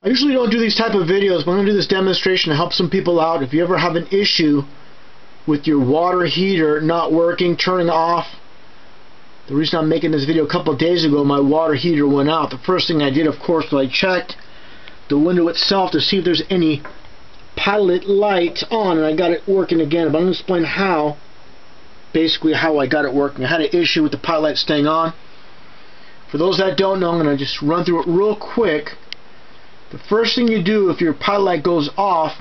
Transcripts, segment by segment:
I usually don't do these type of videos, but I'm going to do this demonstration to help some people out. If you ever have an issue with your water heater not working, turning off. The reason I'm making this video, a couple of days ago, my water heater went out. The first thing I did, of course, was I checked the window itself to see if there's any pilot light on, and I got it working again. But I'm going to explain how, basically how I got it working. I had an issue with the pilot light staying on. For those that don't know, I'm going to just run through it real quick. The first thing you do if your pilot light goes off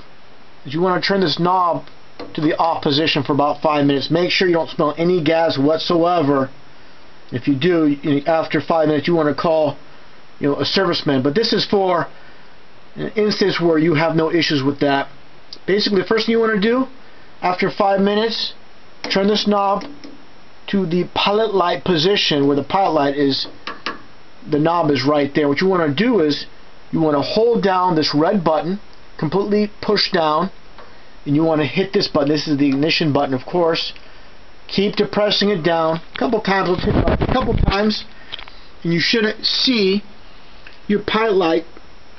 is you want to turn this knob to the off position for about 5 minutes. Make sure you don't smell any gas whatsoever. If you do, after 5 minutes you want to call a serviceman. But this is for an instance where you have no issues with that. Basically, the first thing you want to do after 5 minutes, turn this knob to the pilot light position where the pilot light is. The knob is right there. What you want to do is you want to hold down this red button, completely push down, and you want to hit this button. This is the ignition button, of course. Keep depressing it down a couple times. Let's hit it a couple times, and you should see your pilot light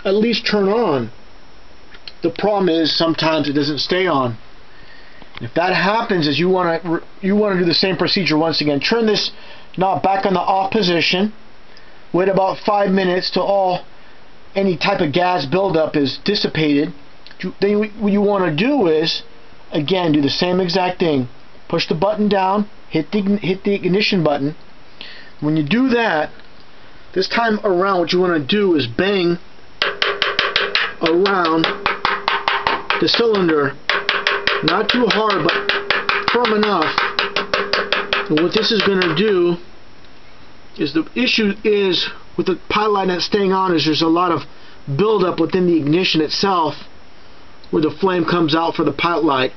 at least turn on. The problem is sometimes it doesn't stay on. If that happens, is you want to do the same procedure once again. Turn this knob back on the off position. Wait about 5 minutes till any type of gas buildup is dissipated. Then what you want to do is, again, do the same exact thing. Push the button down, hit the ignition button. When you do that, this time around, what you want to do is bang around the cylinder. Not too hard, but firm enough. And what this is going to do is, the issue is with the pilot light not staying on, is there's a lot of buildup within the ignition itself where the flame comes out for the pilot light.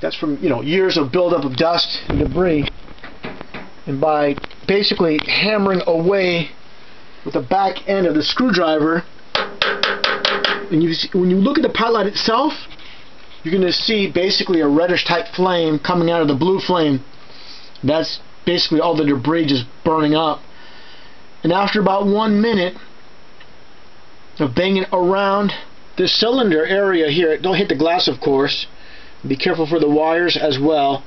That's from years of buildup of dust and debris. And by basically hammering away with the back end of the screwdriver, and when you look at the pilot light itself, you're going to see basically a reddish type flame coming out of the blue flame. That's basically all the debris just burning up. And after about 1 minute of banging around the cylinder area here, don't hit the glass, of course. Be careful for the wires as well.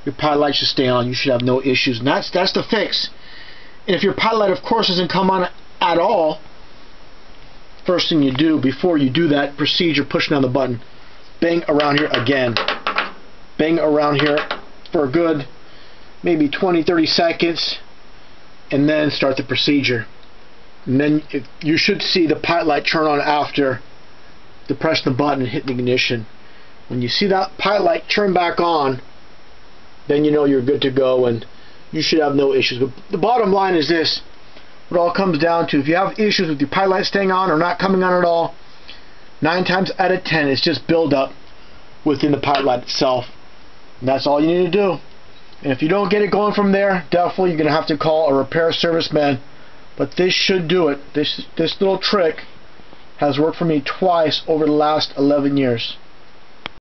Your pilot light should stay on. You should have no issues. And that's the fix. And if your pilot light, of course, doesn't come on at all, first thing you do before you do that procedure, pushing down the button, bang around here again. Bang around here for a good maybe 20-30 seconds, and then start the procedure. And then you should see the pilot light turn on after depress the button and hit the ignition. When you see that pilot light turn back on, then you know you're good to go and you should have no issues. But the bottom line is this: what it all comes down to, if you have issues with your pilot light staying on or not coming on at all, 9 times out of 10 it's just buildup within the pilot light itself. And that's all you need to do. And if you don't get it going from there, definitely you're going to have to call a repair serviceman. But this should do it. This little trick has worked for me twice over the last 11 years.